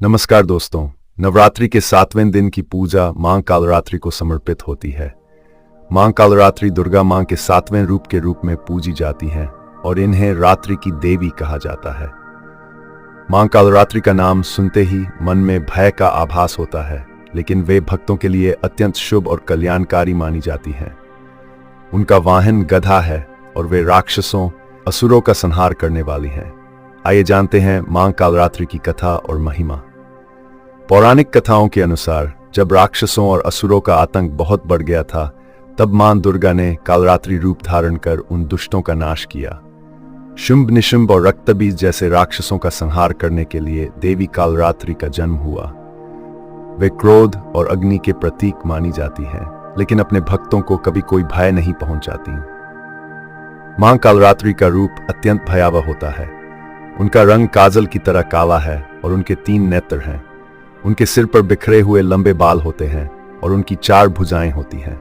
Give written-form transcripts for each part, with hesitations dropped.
नमस्कार दोस्तों। नवरात्रि के 7वें दिन की पूजा मां कालरात्रि को समर्पित होती है। मां कालरात्रि दुर्गा मां के 7वें रूप के रूप में पूजी जाती हैं और इन्हें रात्रि की देवी कहा जाता है। मां कालरात्रि का नाम सुनते ही मन में भय का आभास होता है, लेकिन वे भक्तों के लिए अत्यंत शुभ और कल्याणकारी मानी जाती हैं। उनका वाहन गधा है और वे राक्षसों, असुरों का संहार करने वाली हैं। आइए जानते हैं मां कालरात्रि की कथा और महिमा। पौराणिक कथाओं के अनुसार जब राक्षसों और असुरों का आतंक बहुत बढ़ गया था, तब मां दुर्गा ने कालरात्रि रूप धारण कर उन दुष्टों का नाश किया। शुंभ निशुंभ और रक्तबीज जैसे राक्षसों का संहार करने के लिए देवी कालरात्रि का जन्म हुआ। वे क्रोध और अग्नि के प्रतीक मानी जाती हैं, लेकिन अपने भक्तों को कभी कोई भय नहीं पहुंचाती। मां कालरात्रि का रूप अत्यंत भयावह होता है। उनका रंग काजल की तरह काला है और उनके 3 नेत्र हैं। उनके सिर पर बिखरे हुए लंबे बाल होते हैं और उनकी 4 भुजाएं होती हैं।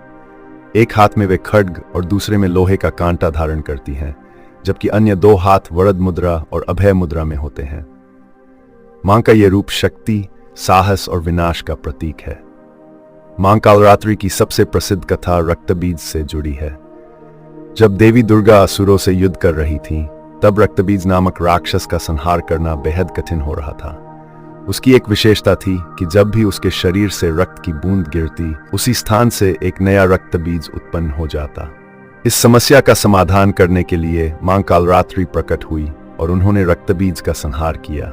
एक हाथ में वे खड्ग और दूसरे में लोहे का कांटा धारण करती हैं, जबकि अन्य 2 हाथ वरद मुद्रा और अभय मुद्रा में होते हैं। मां का यह रूप शक्ति, साहस और विनाश का प्रतीक है। मां कालरात्रि की सबसे प्रसिद्ध कथा रक्तबीज से जुड़ी है। जब देवी दुर्गा असुरों से युद्ध कर रही थीं, तब रक्तबीज नामक राक्षस का संहार करना बेहद कठिन हो रहा था। उसकी एक विशेषता थी कि जब भी उसके शरीर से रक्त की बूंद गिरती, उसी स्थान से एक नया रक्तबीज उत्पन्न हो जाता। इस समस्या का समाधान करने के लिए मां कालरात्रि प्रकट हुई और उन्होंने रक्तबीज का संहार किया।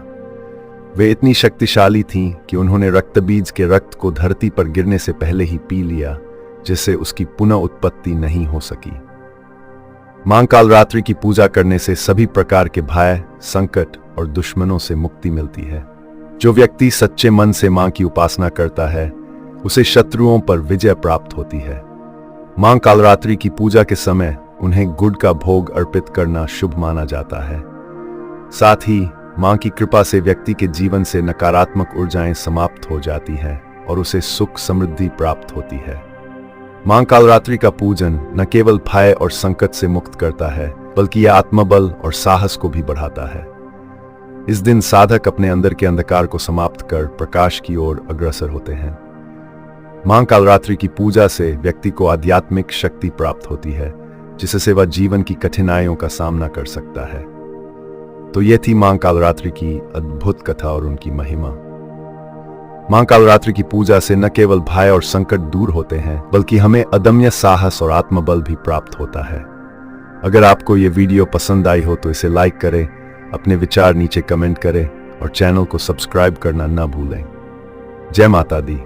वे इतनी शक्तिशाली थीं कि उन्होंने रक्तबीज के रक्त को धरती पर गिरने से पहले ही पी लिया, जिससे उसकी पुनः उत्पत्ति नहीं हो सकी। मां कालरात्रि की पूजा करने से सभी प्रकार के भय, संकट और दुश्मनों से मुक्ति मिलती है। जो व्यक्ति सच्चे मन से मां की उपासना करता है, उसे शत्रुओं पर विजय प्राप्त होती है। मां कालरात्रि की पूजा के समय उन्हें गुड़ का भोग अर्पित करना शुभ माना जाता है। साथ ही मां की कृपा से व्यक्ति के जीवन से नकारात्मक ऊर्जाएं समाप्त हो जाती हैं और उसे सुख समृद्धि प्राप्त होती है। मां कालरात्रि का पूजन न केवल भय और संकट से मुक्त करता है, बल्कि यह आत्मबल और साहस को भी बढ़ाता है। इस दिन साधक अपने अंदर के अंधकार को समाप्त कर प्रकाश की ओर अग्रसर होते हैं। मां कालरात्रि की पूजा से व्यक्ति को आध्यात्मिक शक्ति प्राप्त होती है, जिससे वह जीवन की कठिनाइयों का सामना कर सकता है। तो यह थी मां कालरात्रि की अद्भुत कथा और उनकी महिमा। मां कालरात्रि की पूजा से न केवल भय और संकट दूर होते हैं, बल्कि हमें अदम्य साहस और आत्मबल भी प्राप्त होता है। अगर आपको ये वीडियो पसंद आई हो तो इसे लाइक करें, अपने विचार नीचे कमेंट करें और चैनल को सब्सक्राइब करना ना भूलें। जय माता दी।